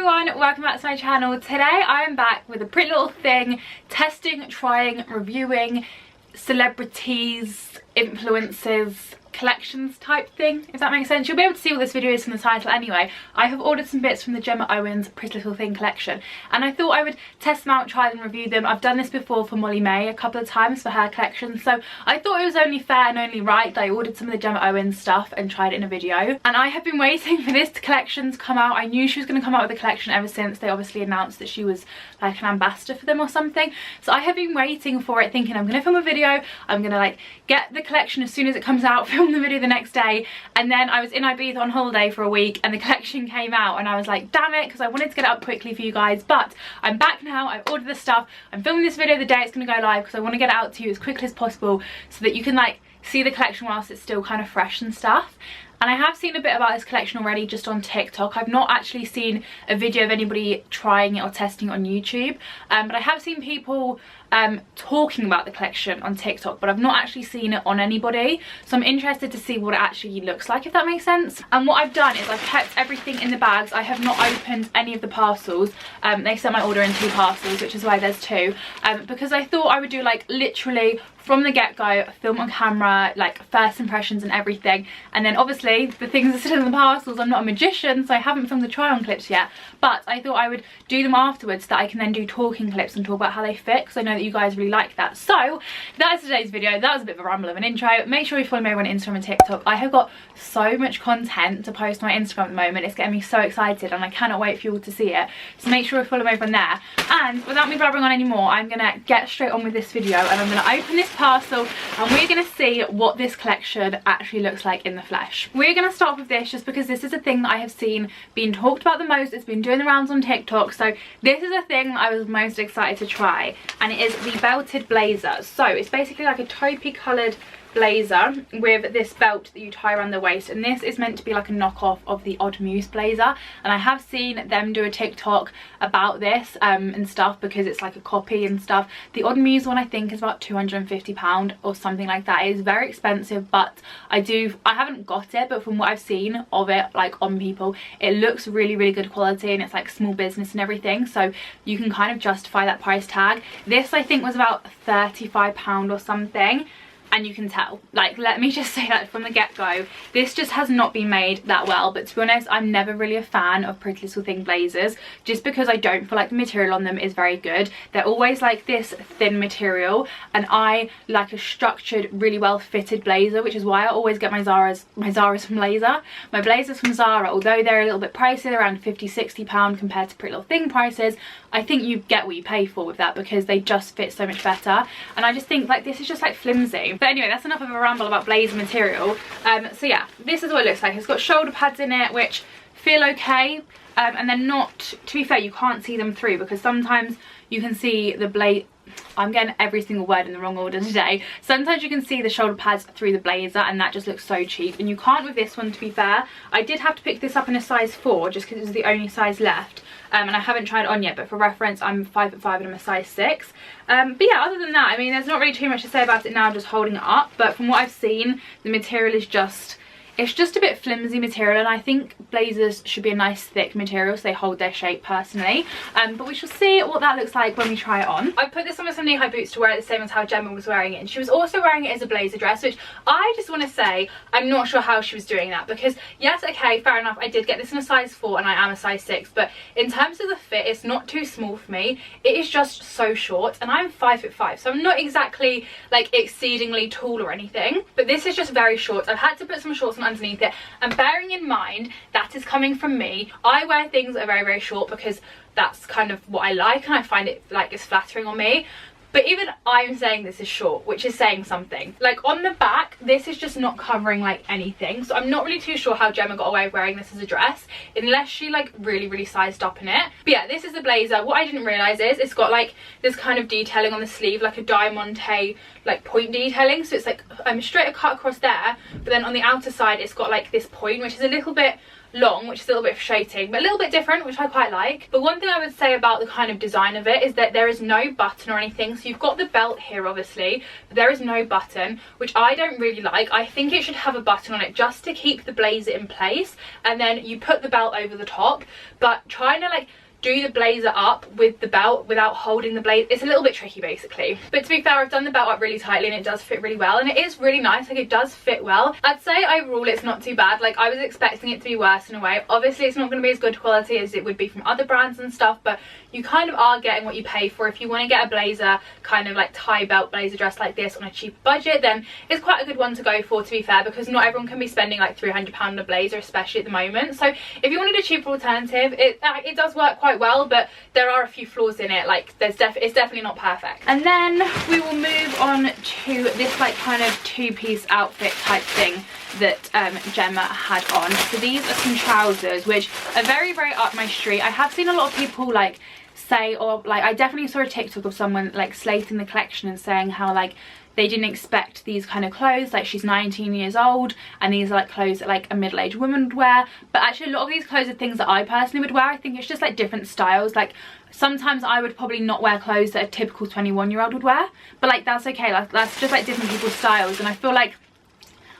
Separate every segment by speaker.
Speaker 1: everyone, welcome back to my channel. Today I am back with a pretty little thing, testing, trying, reviewing celebrities, influencers, collections type thing, if that makes sense. You'll be able to see all this video is from the title anyway. I have ordered some bits from the Gemma Owen's Pretty Little Thing collection and I thought I would test them out, try them, review them. I've done this before for Molly May a couple of times for her collection, so I thought it was only fair and only right that I ordered some of the Gemma Owen stuff and tried it in a video. And I have been waiting for this collection to come out. I knew she was going to come out with a collection ever since they obviously announced that she was like an ambassador for them or something. So I have been waiting for it, thinking I'm going to film a video, I'm going to like get the collection as soon as it comes out, film the video the next day. And then I was in Ibiza on holiday for a week and the collection came out and I was like, damn it, because I wanted to get it up quickly for you guys. But I'm back now, I've ordered the stuff, I'm filming this video the day it's going to go live because I want to get it out to you as quickly as possible so that you can like see the collection whilst it's still kind of fresh and stuff. And I have seen a bit about this collection already just on TikTok. I've not actually seen a video of anybody trying it or testing it on YouTube, but I have seen people talking about the collection on TikTok, but I've not actually seen it on anybody, so I'm interested to see what it actually looks like, if that makes sense. And what I've done is I've kept everything in the bags. I have not opened any of the parcels. They sent my order in 2 parcels, which is why there's 2, because I thought I would do like literally from the get-go, film on camera, like first impressions and everything. And then obviously the things are still in the parcels. I'm not a magician, so I haven't filmed the try-on clips yet, but I thought I would do them afterwards so that I can then do talking clips and talk about how they fit, because I know that you guys really like that. So that is today's video. That was a bit of a ramble of an intro. Make sure you follow me over on Instagram and TikTok. I have got so much content to post on my Instagram at the moment. It's getting me so excited and I cannot wait for you all to see it. So make sure you follow me over on there. And without me blabbering on anymore, I'm gonna get straight on with this video and I'm gonna open this parcel and we're gonna see what this collection actually looks like in the flesh. We're gonna start with this just because this is a thing that I have seen being talked about the most. It's been doing the rounds on TikTok, so this is a thing I was most excited to try, and it is the belted blazer. So it's basically like a taupey coloured blazer with this belt that you tie around the waist, and this is meant to be like a knockoff of the Odd Muse blazer, and I have seen them do a TikTok about this and stuff because it's like a copy and stuff. The Odd Muse one I think is about £250 or something like that. It is very expensive, but I haven't got it, but from what I've seen of it like on people, it looks really good quality and it's like small business and everything, so you can kind of justify that price tag. This I think was about £35 or something. And you can tell, like, let me just say that from the get-go, this just has not been made that well. But to be honest, I'm never really a fan of Pretty Little Thing blazers, just because I don't feel like the material on them is very good. They're always like this thin material, and I like a structured, really well fitted blazer, which is why I always get my Zara's from Laser. My blazers from Zara, although they're a little bit pricey, they're around £50–60 compared to Pretty Little Thing prices, I think you get what you pay for with that because they just fit so much better. And I just think like this is just like flimsy. But anyway, that's enough of a ramble about blazer material. So yeah, this is what it looks like. It's got shoulder pads in it which feel okay, and they're not, to be fair, you can't see them through because sometimes you can see the blade. I'm getting every single word in the wrong order today. Sometimes you can see the shoulder pads through the blazer and that just looks so cheap, and you can't with this one, to be fair. I did have to pick this up in a size 4 just because it was the only size left, and I haven't tried it on yet, but for reference I'm 5'5" and I'm a size 6. But yeah, other than that, I mean, there's not really too much to say about it now, just holding it up. But from what I've seen, the material is just, it's just a bit flimsy material, and I think blazers should be a nice thick material so they hold their shape personally. But we shall see what that looks like when we try it on. I put this on with some knee-high boots to wear it the same as how Gemma was wearing it, and she was also wearing it as a blazer dress, which I just want to say I'm not sure how she was doing that, because yes, okay, fair enough, I did get this in a size 4 and I am a size 6, but in terms of the fit, it's not too small for me. It is just so short, and I'm 5'5", so I'm not exactly like exceedingly tall or anything, but this is just very short. I've had to put some shorts on underneath it, and bearing in mind that is coming from me, I wear things that are very short because that's kind of what I like and I find it like it's flattering on me. But even I'm saying this is short, which is saying something. Like on the back, this is just not covering like anything, so I'm not really too sure how Gemma got away with wearing this as a dress unless she like really sized up in it. But yeah, this is the blazer. What I didn't realise is it's got like this kind of detailing on the sleeve, like a diamante like point detailing, so it's like straight cut across there, but then on the outer side it's got like this point which is a little bit long, which is a little bit frustrating, but a little bit different, which I quite like. But one thing I would say about the kind of design of it is that there is no button or anything. So you've got the belt here obviously, but there is no button, which I don't really like. I think it should have a button on it just to keep the blazer in place, and then you put the belt over the top. But trying to like do the blazer up with the belt without holding the blazer, it's a little bit tricky basically. But to be fair, I've done the belt up really tightly and it does fit really well, and it is really nice. Like, it does fit well. I'd say overall it's not too bad. Like, I was expecting it to be worse in a way. Obviously it's not going to be as good quality as it would be from other brands and stuff, but you kind of are getting what you pay for. If you want to get a blazer, kind of like tie belt blazer dress like this on a cheap budget, then it's quite a good one to go for, to be fair, because not everyone can be spending like £300 on a blazer, especially at the moment. So if you wanted a cheaper alternative, it does work quite well, but there are a few flaws in it. Like, it's definitely not perfect. And then we will move on to this like kind of two-piece outfit type thing that Gemma had on. So these are some trousers which are very, very up my street. I have seen a lot of people like say, or like I definitely saw a TikTok of someone like slating the collection and saying how like they didn't expect these kind of clothes. Like, she's 19 years old and these are like clothes that like a middle-aged woman would wear. But actually a lot of these clothes are things that I personally would wear. I think it's just like different styles. Like, sometimes I would probably not wear clothes that a typical 21-year-old would wear, but like that's okay. Like, that's just like different people's styles, and I feel like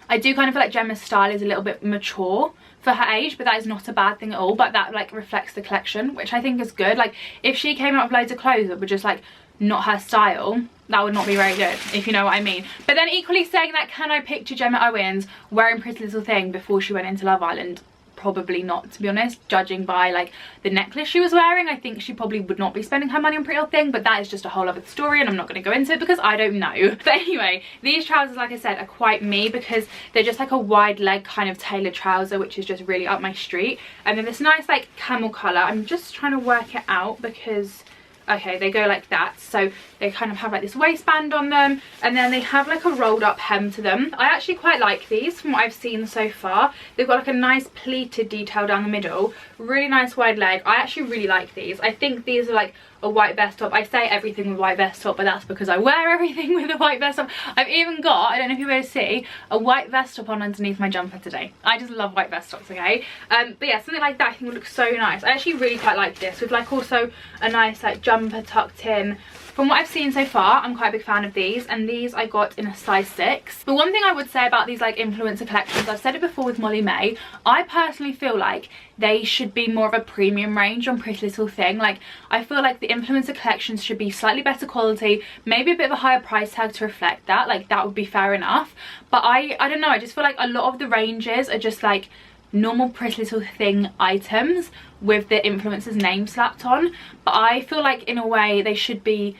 Speaker 1: I do kind of feel like Gemma's style is a little bit mature for her age, but that is not a bad thing at all. But that like reflects the collection, which I think is good. Like, if she came out with loads of clothes that were just like not her style, that would not be very good, if you know what I mean. But then equally saying that, can I picture Gemma Owens wearing Pretty Little Thing before she went into Love Island? Probably not, to be honest. Judging by like the necklace she was wearing, I think she probably would not be spending her money on Pretty Little Thing, but that is just a whole other story and I'm not going to go into it because I don't know. But anyway, these trousers, like I said, are quite me because they're just like a wide leg kind of tailored trouser, which is just really up my street. And then this nice like camel colour. I'm just trying to work it out because okay, they go like that, so they kind of have like this waistband on them, and then they have like a rolled up hem to them. I actually quite like these from what I've seen so far. They've got like a nice pleated detail down the middle, really nice wide leg. I actually really like these. I think these are like a white vest top. I say everything with white vest top, but that's because I wear everything with a white vest top. I've even got, I don't know if you'll be able to see, a white vest top on underneath my jumper today. I just love white vest tops, okay? But yeah, something like that I think would look so nice. I actually really quite like this, with like also a nice like jumper tucked in. From what I've seen so far, I'm quite a big fan of these, and these I got in a size 6. But one thing I would say about these like influencer collections, I've said it before with Molly May, I personally feel like they should be more of a premium range on Pretty Little Thing. Like, I feel like the influencer collections should be slightly better quality, maybe a bit of a higher price tag to reflect that. Like, that would be fair enough. But I don't know, I just feel like a lot of the ranges are just like normal Pretty Little Thing items with the influencer's name slapped on. But I feel like in a way they should be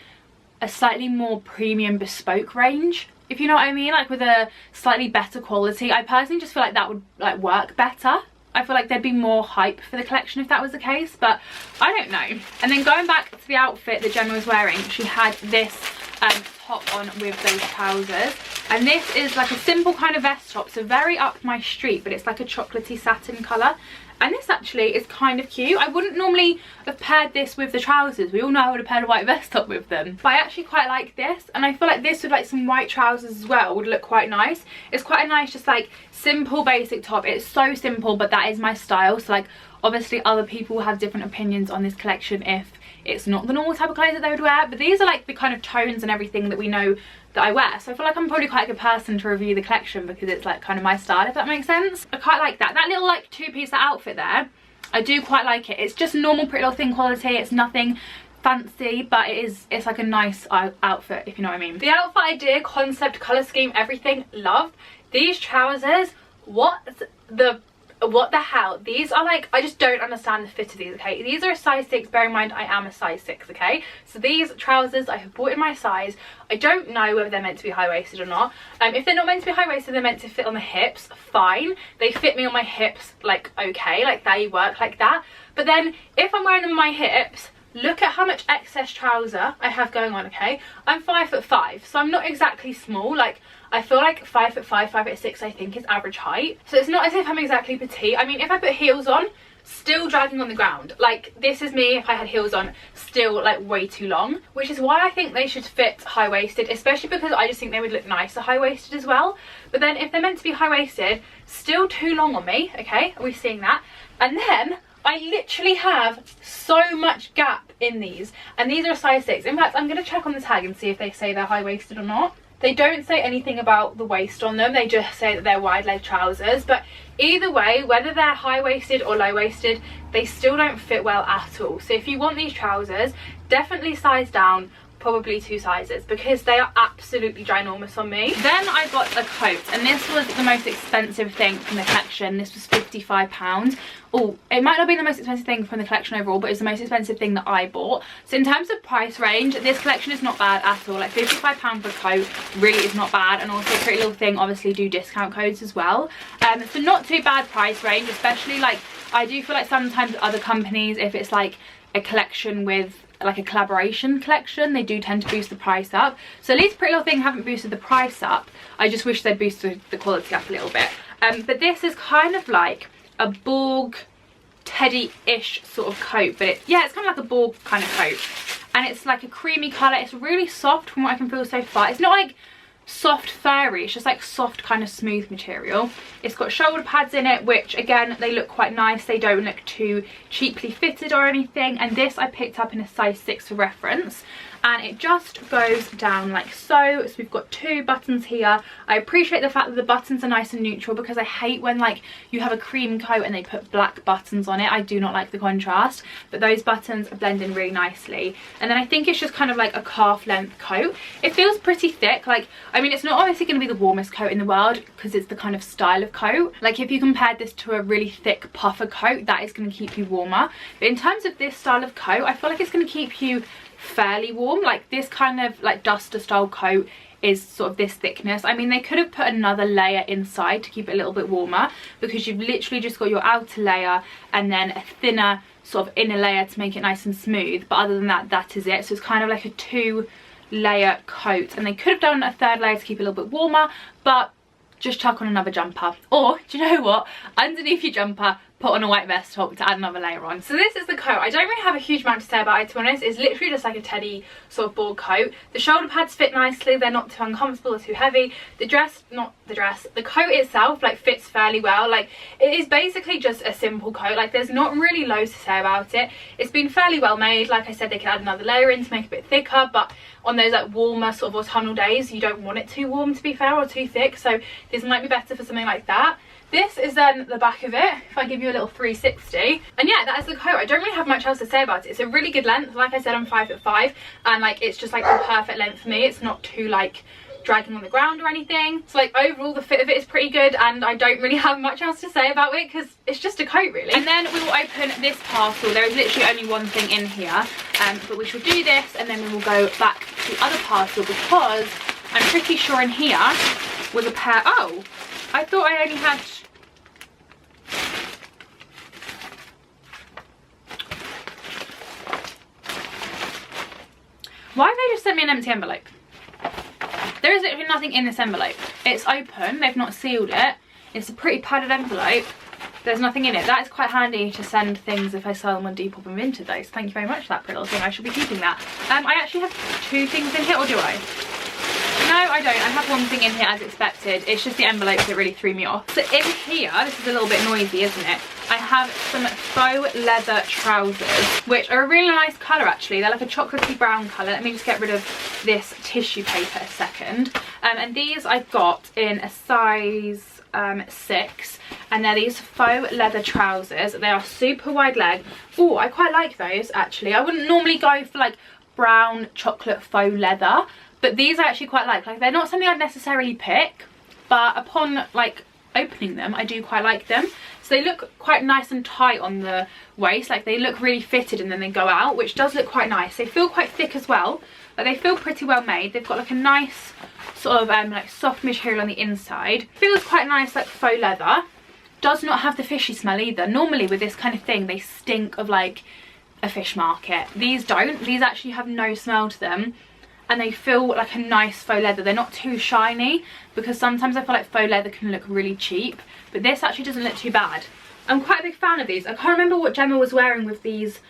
Speaker 1: a slightly more premium bespoke range, if you know what I mean, like with a slightly better quality. I personally just feel like that would like work better. I feel like there'd be more hype for the collection if that was the case, but I don't know. And then going back to the outfit that Gemma was wearing, she had this top on with those trousers, and this is like a simple kind of vest top, so very up my street, but it's like a chocolatey satin colour. And this actually is kind of cute. I wouldn't normally have paired this with the trousers. We all know I would have paired a white vest top with them. But I actually quite like this, and I feel like this with like some white trousers as well would look quite nice. It's quite a nice, just like simple basic top. It's so simple, but that is my style. So like obviously other people have different opinions on this collection if it's not the normal type of clothes that they would wear. But these are like the kind of tones and everything that we know that I wear, so I feel like I'm probably quite a good person to review the collection because it's like kind of my style, if that makes sense. I quite like that little like two-piece outfit there. I do quite like it. It's just normal Pretty Little Thing quality. It's nothing fancy, but it's like a nice outfit, if you know what I mean. The outfit idea, concept, color scheme, everything, love. These trousers, what the hell? These are like, I just don't understand the fit of these, okay? These are a size 6, bear in mind I am a size 6, okay? So these trousers I have bought in my size. I don't know whether they're meant to be high-waisted or not. If they're not meant to be high-waisted, they're meant to fit on the hips, fine. They fit me on my hips, like, okay, like they work like that. But then if I'm wearing them on my hips, look at how much excess trouser I have going on, okay? I'm 5'5", so I'm not exactly small. Like, I feel like 5'5", 5'6", I think is average height. So it's not as if I'm exactly petite. I mean, if I put heels on, still dragging on the ground. Like, this is me if I had heels on, still like way too long. Which is why I think they should fit high-waisted, especially because I just think they would look nicer high-waisted as well. But then if they're meant to be high-waisted, still too long on me, okay? Are we seeing that? And then I literally have so much gap in these, and these are a size 6. In fact, I'm going to check on the tag and see if they say they're high-waisted or not. They don't say anything about the waist on them, they just say that they're wide leg trousers. But either way, whether they're high-waisted or low-waisted, they still don't fit well at all. So if you want these trousers, definitely size down, probably 2 sizes, because they are absolutely ginormous on me. Then I got a coat, and this was the most expensive thing from the collection. This was £55. Oh, it might not be the most expensive thing from the collection overall, but it's the most expensive thing that I bought. So in terms of price range, this collection is not bad at all. Like £55 for a coat really is not bad. And also Pretty Little Thing obviously do discount codes as well. So not too bad price range, especially like I do feel like sometimes other companies, if it's like a collection with like a collaboration collection, they do tend to boost the price up. So at least Pretty Little Thing haven't boosted the price up. I just wish they'd boosted the quality up a little bit. But this is kind of like a Borg teddy-ish sort of coat, but yeah, it's kind of like a Borg kind of coat, and it's like a creamy colour. It's really soft from what I can feel so far. It's not like soft furry, it's just like soft kind of smooth material. It's got shoulder pads in it, which again, they look quite nice. They don't look too cheaply fitted or anything. And this I picked up in a size 6 for reference, and it just goes down like so. So we've got 2 buttons here. I appreciate the fact that the buttons are nice and neutral, because I hate when like you have a cream coat and they put black buttons on it. I do not like the contrast, but those buttons blend in really nicely. And then I think it's just kind of like a calf length coat. It feels pretty thick. Like, I mean, it's not obviously going to be the warmest coat in the world, because it's the kind of style of coat. Like if you compared this to a really thick puffer coat, that is going to keep you warmer. But in terms of this style of coat, I feel like it's going to keep you fairly warm. Like this kind of like duster style coat is sort of this thickness. I mean, they could have put another layer inside to keep it a little bit warmer, because you've literally just got your outer layer and then a thinner sort of inner layer to make it nice and smooth. But other than that, that is it. So it's kind of like a 2-layer coat, and they could have done a 3rd layer to keep it a little bit warmer, but just chuck on another jumper. Or do you know what, underneath your jumper, put on a white vest top to add another layer on. So this is the coat. I don't really have a huge amount to say about it, to be honest. It's literally just like a teddy sort of Borg coat. The shoulder pads fit nicely, they're not too uncomfortable or too heavy. The coat itself like fits fairly well. Like it is basically just a simple coat. Like there's not really loads to say about it. It's been fairly well made. Like I said, they could add another layer in to make it a bit thicker, but on those like warmer sort of autumnal days, you don't want it too warm, to be fair, or too thick. So this might be better for something like that. This is then the back of it, if I give you a little 360. And yeah, that is the coat. I don't really have much else to say about it. It's a really good length. Like I said, I'm 5'5", and like it's just like the perfect length for me. It's not too like dragging on the ground or anything. So like overall the fit of it is pretty good, and I don't really have much else to say about it because it's just a coat really. And then we will open this parcel. There is literally only one thing in here, but we shall do this and then we will go back to the other parcel, because I'm pretty sure in here was a pair. Oh, I thought I only had... Why have they just sent me an empty envelope? There is literally nothing in this envelope. It's open, they've not sealed it. It's a pretty padded envelope. There's nothing in it. That is quite handy to send things if I sell them on Depop and Vinted though. So thank you very much for that pretty little thing. I should be keeping that. I actually have 2 things in here, or do I? No, I don't. I have one thing in here as expected. It's just the envelope that really threw me off. So in here, this is a little bit noisy, isn't it? I have some faux leather trousers, which are a really nice colour actually. They're like a chocolatey brown colour. Let me just get rid of this tissue paper a second. And these I got in a size 6, and they're these faux leather trousers. They are super wide leg. Oh, I quite like those actually. I wouldn't normally go for like brown chocolate faux leather, but these I actually quite like. Like they're not something I'd necessarily pick, but upon like opening them, I do quite like them. So they look quite nice and tight on the waist. Like they look really fitted and then they go out, which does look quite nice. They feel quite thick as well, but they feel pretty well made. They've got like a nice sort of like soft material on the inside. Feels quite nice, like faux leather. Does not have the fishy smell either. Normally with this kind of thing, they stink of like a fish market. These don't. These actually have no smell to them, and they feel like a nice faux leather. They're not too shiny, because sometimes I feel like faux leather can look really cheap, but this actually doesn't look too bad. I'm quite a big fan of these. I can't remember what Gemma was wearing with these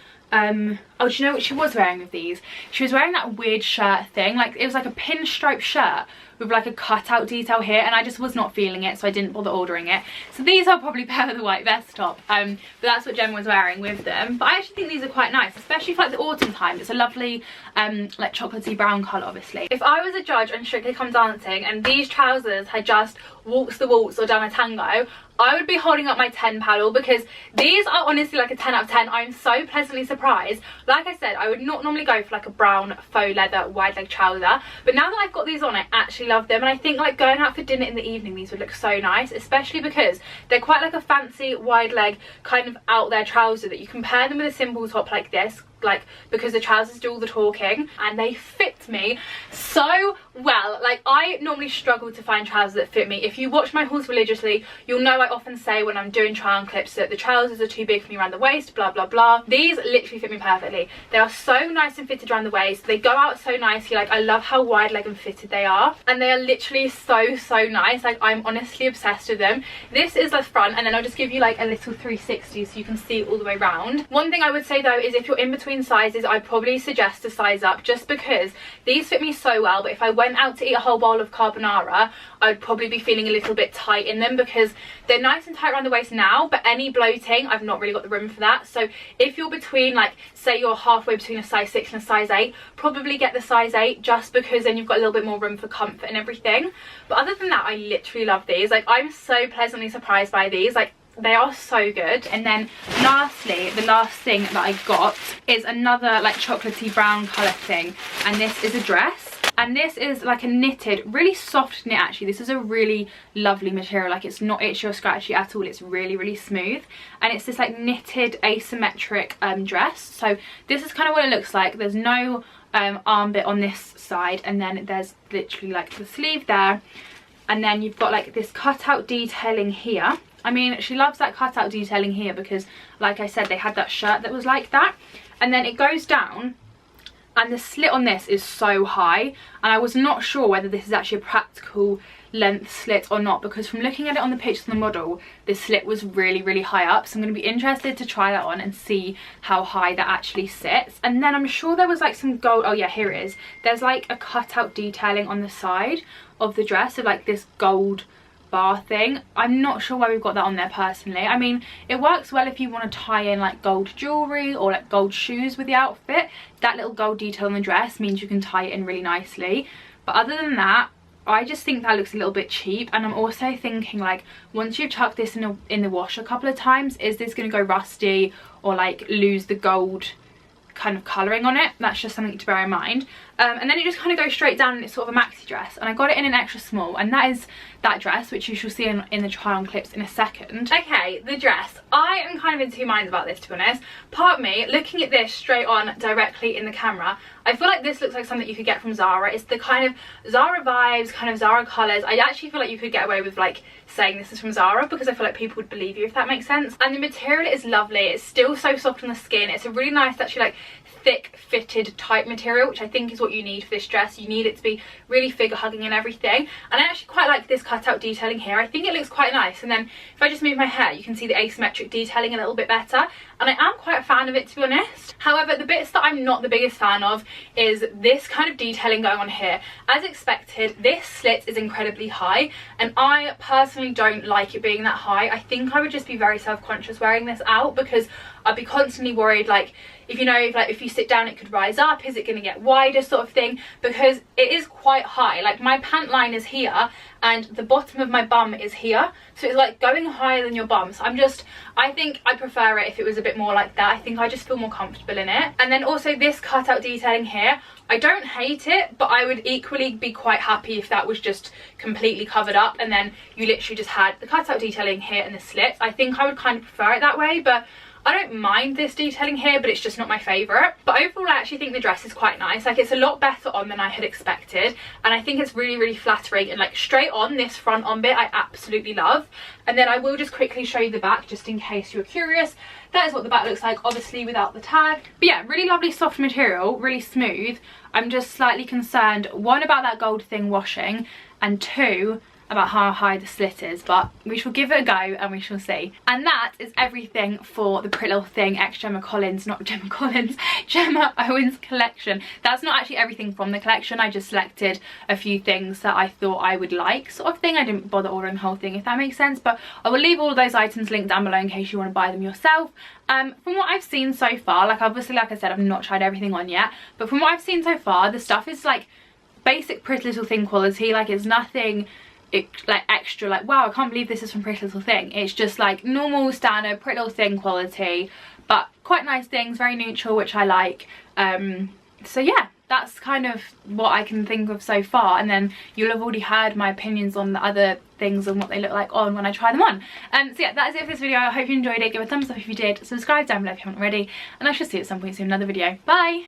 Speaker 1: Oh, do you know what she was wearing with these? She was wearing that weird shirt thing. Like, it was like a pinstripe shirt with like a cutout detail here, and I just was not feeling it, so I didn't bother ordering it. So these I'll probably pair with the white vest top, but that's what Gemma was wearing with them. But I actually think these are quite nice, especially for like the autumn time. It's a lovely like chocolatey brown colour, obviously. If I was a judge on Strictly Come Dancing and these trousers had just waltzed the waltz or done a tango, I would be holding up my 10 paddle, because these are honestly like a 10 out of 10. I'm so pleasantly surprised. Like I said, I would not normally go for like a brown faux leather wide leg trouser, but now that I've got these on, I actually love them, and I think like going out for dinner in the evening, these would look so nice, especially because they're quite like a fancy wide leg kind of out there trouser that you can pair them with a simple top like this, like, because the trousers do all the talking, and they fit me so well. Like, I normally struggle to find trousers that fit me. If you watch my hauls religiously, you'll know I often say when I'm doing try on clips that the trousers are too big for me around the waist, blah blah blah. These literally fit me perfectly. They are so nice and fitted around the waist. They go out so nicely. Like, I love how wide leg and fitted they are, and they are literally so nice. Like, I'm honestly obsessed with them. This is the front, and then I'll just give you like a little 360 so you can see it all the way around. One thing I would say though is if you're in between sizes, I'd probably suggest to size up, just because these fit me so well, but if I went out to eat a whole bowl of carbonara, I'd probably be feeling a little bit tight in them, because they're nice and tight around the waist now, but any bloating, I've not really got the room for that. So if you're between, like, say you're halfway between a size 6 and a size 8, probably get the size 8, just because then you've got a little bit more room for comfort and everything. But other than that, I literally love these. Like, I'm so pleasantly surprised by these. Like, they are so good. And then lastly, the last thing that I got is another like chocolatey brown colour thing, and this is a dress. And this is like a knitted, really soft knit actually. This is a really lovely material. Like, it's not itchy or scratchy at all. It's really smooth, and it's this like knitted asymmetric dress. So this is kind of what it looks like. There's no arm bit on this side, and then there's literally like the sleeve there, and then you've got like this cutout detailing here. I mean, she loves that cutout detailing here because, like I said, they had that shirt that was like that. And then it goes down, and the slit on this is so high, and I was not sure whether this is actually a practical length slit or not, because from looking at it on the picture of the model, the slit was really high up. So I'm going to be interested to try that on and see how high that actually sits. And then I'm sure there was like some gold, oh yeah, here it is. There's like a cutout detailing on the side of the dress, so like this gold bar thing. I'm not sure why we've got that on there personally. I mean, it works well if you want to tie in like gold jewellery or like gold shoes with the outfit. That little gold detail on the dress means you can tie it in really nicely. But other than that, I just think that looks a little bit cheap. And I'm also thinking, like, once you've chucked this in the wash a couple of times, is this going to go rusty or like lose the gold kind of colouring on it? That's just something to bear in mind. And then it just kind of goes straight down, and it's sort of a maxi dress, and I got it in an extra small, and that is that dress, which you shall see in the try on clips in a second. Okay, the dress. I am kind of in two minds about this, to be honest. Part of me, looking at this straight on directly in the camera, I feel like this looks like something you could get from Zara. It's the kind of Zara vibes, kind of Zara colours. I actually feel like you could get away with like saying this is from Zara, because I feel like people would believe you, if that makes sense. And the material is lovely. It's still so soft on the skin. It's a really nice, actually, like thick fitted type material, which I think is what you need for this dress. You need it to be really figure hugging and everything. And I actually quite like this cutout detailing here. I think it looks quite nice. And then if I just move my hair, you can see the asymmetric detailing a little bit better, and I am quite a fan of it, to be honest. However, the bits that I'm not the biggest fan of is this kind of detailing going on here. As expected, this slit is incredibly high, and I personally don't like it being that high. I think I would just be very self-conscious wearing this out, because I'd be constantly worried, like, if you know, if you sit down it could rise up, is it going to get wider, sort of thing, because it is quite high. Like, my pant line is here and the bottom of my bum is here, so it's like going higher than your bum. So I think I prefer it if it was a bit more like that. I think I just feel more comfortable in it. And then also this cutout detailing here, I don't hate it, but I would equally be quite happy if that was just completely covered up, and then you literally just had the cutout detailing here and the slits. I think I would kind of prefer it that way, but I don't mind this detailing here, but it's just not my favourite. But overall, I actually think the dress is quite nice. Like, it's a lot better on than I had expected, and I think it's really flattering. And like straight on, this front on bit I absolutely love. And then I will just quickly show you the back, just in case you're curious. That is what the back looks like, obviously without the tag. But yeah, really lovely soft material, really smooth. I'm just slightly concerned, one, about that gold thing washing, and two, about how high the slit is, but we shall give it a go and we shall see. And that is everything for the Pretty Little Thing X Gemma Owens collection. That's not actually everything from the collection. I just selected a few things that I thought I would like, sort of thing. I didn't bother ordering the whole thing, if that makes sense, but I will leave all of those items linked down below in case you want to buy them yourself. From what I've seen so far, like obviously, like I said, I've not tried everything on yet, but from what I've seen so far, the stuff is like basic Pretty Little Thing quality. Like it's nothing like extra, like wow, I can't believe this is from Pretty Little Thing. It's just like normal standard Pretty Little Thing quality, but quite nice things, very neutral, which I like. So yeah, that's kind of what I can think of so far, and then you'll have already heard my opinions on the other things and what they look like on when I try them on. So yeah, that is it for this video. I hope you enjoyed it. Give a thumbs up if you did, subscribe down below if you haven't already, and I shall see you at some point soon in another video. Bye!